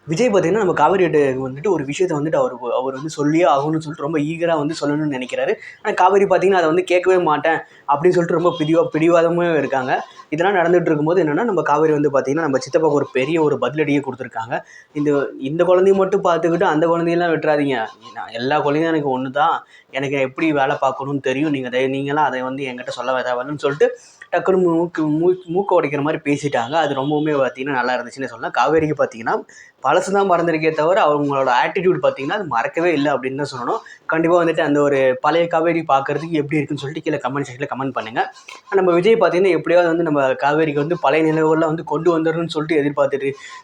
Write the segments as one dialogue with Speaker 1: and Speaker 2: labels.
Speaker 1: விஜய் பார்த்தீங்கன்னா, நம்ம காவேரிட்ட வந்துட்டு ஒரு விஷயத்த வந்துட்டு அவர் வந்து சொல்லியே ஆகணும்னு சொல்லிட்டு ரொம்ப ஈகரா வந்து சொல்லணும்னு நெனைக்கிறாரு. ஆனா காவேரி பார்த்தீங்கன்னா, அத வந்து கேட்கவே மாட்டேன் அப்படின்னு சொல்லிட்டு ரொம்ப பிடிவாதமாவே இருக்காங்க. இதெல்லாம் நடந்துட்டு இருக்கும்போது என்னன்னா, நம்ம காவேரி வந்து பார்த்தீங்கன்னா, நம்ம சித்தப்பாவுக்கு ஒரு பெரிய ஒரு பதிலடியே குடுத்துருக்காங்க. இந்த இந்த குழந்தைய மட்டும் பார்த்துக்கிட்டு அந்த குழந்தையெல்லாம் விட்டுறாதீங்க. எல்லா குழந்தையும் எனக்கு ஒண்ணு தான். எனக்கு எப்படி வேலை பார்க்கணும்னு தெரியும். நீங்கலாம் அத வந்து என்கிட்ட சொல்ல தேவையில்லன்னு சொல்லிட்டு டக்குனு மூக்க உடைக்கிற மாரி பேசிட்டாங்க. அது ரொம்பவுமே பார்த்தீங்கன்னா, நல்லா இருந்துச்சுன்னே சொல்லலாம். காவேரிக்கு பார்த்தீங்கன்னா, பழசு தான் மறந்திருக்கே தவிர, அவங்களோட ஆட்டிட்யூட் பார்த்தீங்கன்னா, அது மறக்கவே இல்ல அப்படின்னு தான் சொல்லணும். கண்டிப்பா வந்துட்டு அந்த ஒரு பழைய காவேரி பார்க்கறதுக்கு எப்படி இருக்குன்னு சொல்லிட்டு கீழ கமெண்ட் செக்ஷன்ல கமெண்ட் பண்ணுங்க. நம்ம விஜய் பார்த்தீங்கன்னா, எப்படியாவது வந்து நம்ம காவேரிக்கு வந்து பழைய நினைவுகள்லாம் வந்து கொண்டு வந்துரணும்னு சொல்லிட்டு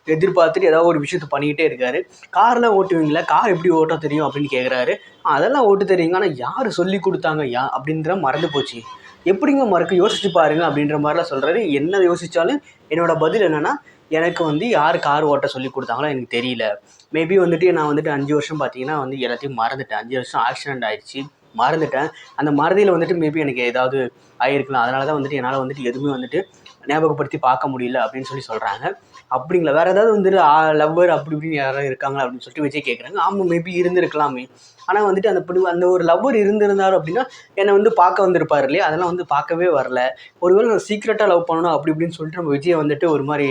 Speaker 1: எதிர்பார்த்துட்டு ஏதாவது ஒரு விஷயத்த பண்ணிக்கிட்டே இருக்காரு. கார்லாம் ஓட்டுவீங்களா? கார் எப்படி ஓட்ட தெரியும் அப்படின்னு கேட்குறாரு. அதெல்லாம் ஓட்ட தெரியுங்க. ஆனா யாரு சொல்லிக் குடுத்தாங்க? அப்படின்ற மறந்து போச்சு. எப்படிங்க மறக்கும்? யோசிச்சு பாருங்க அப்படின்ற மாரிலாம் சொல்றாரு. என்ன யோசிச்சாலும் என்னோட பதில் என்னன்னா, எனக்கு வந்து யார் கார் ஓட்ட சொல்லிக் குடுத்தாங்களோ எனக்கு தெரியல. மேபி வந்துட்டு நான் வந்துட்டு 5 வருஷம் பார்த்தீங்கன்னா வந்து எல்லாத்தையும் மறந்துட்டேன். 5 வருஷம் ஆக்சிடென்ட் ஆயிடுச்சு. மறந்துட்டேன். அந்த மறதியில வந்துட்டு மேபி எனக்கு ஏதாவது ஆயிருக்கலாம். அதனால தான் வந்துட்டு என்னால வந்துட்டு எதுவுமே வந்துட்டு ஞாபகப்படுத்தி பார்க்க முடியல அப்படின்னு சொல்றாங்க. அப்படிங்களா? வேற ஏதாவது வந்துட்டு லவ்வர் அப்படி இப்படின்னு யாராவது இருக்காங்களா? அப்படின்னு சொல்லிட்டு விஜய் கேட்குறாங்க. ஆமா மேபி இருந்திருக்கலாமே. ஆனா வந்துட்டு அந்த ஒரு லவ்வர் இருந்திருந்தாரு அப்படின்னா, என்ன வந்து பார்க்க வந்திருப்பாரு இல்லையா? அதெல்லாம் வந்து பார்க்கவே வரல. ஒருவேளை நான் சீக்ரெட்டா லவ் பண்ணணும் அப்படி இப்படின்னு சொல்லிட்டு நம்ம விஜய வந்துட்டு ஒரு மாரி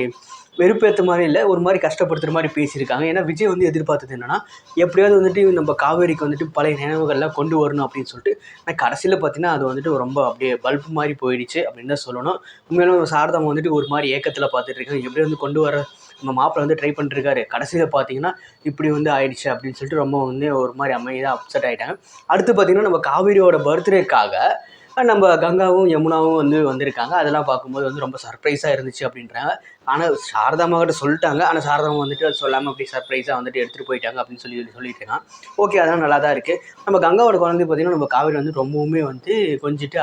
Speaker 1: வெறுப்பேத்த மாரி இல்ல, ஒரு மாரி கஷ்டப்படுத்துற மாரி பேசியிருக்காங்க. ஏன்னா விஜய் வந்து எதிர்பார்த்தது என்னன்னா, எப்படியாவது வந்துட்டு நம்ம காவேரிக்கு வந்துட்டு பழைய நினைவுகள்லாம் கொண்டு வரணும் அப்படின்னு சொல்லிட்டு, ஆனா கடைசியில பார்த்தீங்கன்னா, அது வந்துட்டு ரொம்ப அப்படியே பல்ப் மாரி போயிடுச்சு அப்படின்னு தான் சொல்லணும். உண்மையாலுமே சாரதாம்மா வந்துட்டு ஒரு மாரி ஏக்கத்துல பார்த்துட்டு இருக்காங்க. எப்படியோ வந்து கொண்டு வர நம்ம மாப்பிள வந்து ட்ரை பண்ணிட்டு இருக்காரு. கடைசியில பார்த்தீங்கன்னா, இப்படி வந்து ஆயிடுச்சு அப்படின்னு சொல்லிட்டு ரொம்ப வந்து ஒரு மாரி அமைதியா அப்செட் ஆயிட்டாங்க. அடுத்து பார்த்தீங்கன்னா, நம்ம காவேரியோட பர்த்டேக்காக நம்ம கங்காவும், யமுனாவும் வந்து வந்திருக்காங்க. அதெல்லாம் பார்க்கும்போது வந்து ரொம்ப சர்ப்ரைஸா இருந்துச்சு அப்படின்றாங்க. ஆனா சாரதாம்மா கிட்ட சொல்ட்டாங்க. ஆனா சாரதாம்மா வந்துட்டு அது சொல்லாம அப்படியே சர்ப்ரைஸா வந்துட்டு எடுத்துட்டு போயிட்டாங்க அப்படின்னு சொல்லிட்டு இருக்கான். ஓகே அதெல்லாம் நல்லா தான் இருக்கு. நம்ம கங்காவோட குழந்தை பார்த்தீங்கன்னா, நம்ம காவேரி வந்து ரொம்பவுமே வந்து கொஞ்சிட்டு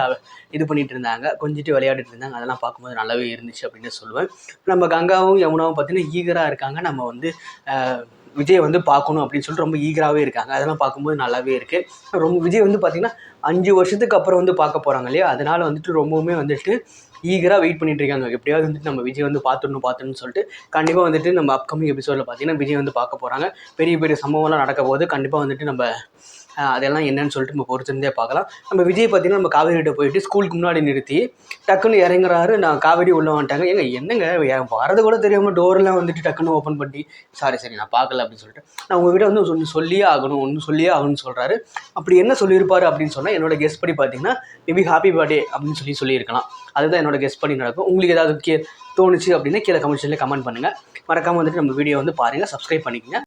Speaker 1: இது பண்ணிட்டு இருந்தாங்க. கொஞ்சிட்டு விளையாடிட்டு இருந்தாங்க. அதெல்லாம் பார்க்கும்போது நல்லாவே இருந்துச்சு அப்படின்னு சொல்லுவேன். நம்ம கங்காவும், யமுனாவும் பார்த்தீங்கன்னா ஈகரா இருக்காங்க. நம்ம வந்து அ விஜய் வந்து பார்க்கணும் அப்படின்னு சொல்லிட்டு ரொம்ப ஈகராவே இருக்காங்க. அதெல்லாம் பார்க்கும்போது நல்லாவே இருக்கு. விஜய் வந்து பார்த்தீங்கன்னா, 5 வருஷத்துக்கு அப்புறம் வந்து பார்க்க போறாங்க இல்லையா? அதனால வந்துட்டு ரொம்பவுமே வந்துட்டு ஈகரா வெயிட் பண்ணிட்டு இருக்காங்க. எப்படியாவது வந்துட்டு நம்ம விஜய் வந்து பார்த்துடணும்னு சொல்லிட்டு, கண்டிப்பா வந்துட்டு நம்ம அப்கமிங் எபிசோட்ல பார்த்தீங்கன்னா, விஜய் வந்து பார்க்க போறாங்க. பெரிய பெரிய சம்பவம்லாம் நடக்க போகுது. கண்டிப்பா வந்துட்டு நம்ம அதெல்லாம் என்னன்னு சொல்லிட்டு நம்ம பொறுத்திருந்தே பார்க்கலாம். நம்ம விஜய் பார்த்தீங்கன்னா, நம்ம காவேரிகிட்ட போயிட்டு ஸ்கூலுக்கு முன்னாடி நிறுத்தி, டக்குன்னு இறங்குறாரு. நான் காவேரி உள்ள வந்துட்டாங்க. ஏங்க என்னங்க வரது கூட தெரியாம டோர்லாம் வந்துட்டு டக்குன்னு ஓப்பன் பண்ணி, சாரி நான் பார்க்கல அப்படின்னு சொல்லிட்டு, நான் உங்ககிட்ட வந்து ஒண்ணு சொல்லியே ஆகணும்னு சொல்றாரு. அப்படி என்ன சொல்லியிருப்பாரு அப்படின்னு சொன்னா, என்னோட கெஸ் படி பார்த்தீங்கன்னா, மேபி ஹாப்பி பர்த்டே அப்படின்னு சொல்லியிருக்கலாம். அதுதான் என்னோட கெஸ் பண்ணி நடக்கும். உங்களுக்கு ஏதாவது தோணுச்சு அப்படின்னா கீழே கமெண்ட் செக்ஷன்ல கமெண்ட் பண்ணுங்க. மறக்காம வந்துட்டு நம்ம வீடியோ வந்து பாருங்க. சப்ஸ்கிரைப் பண்ணிக்கங்க.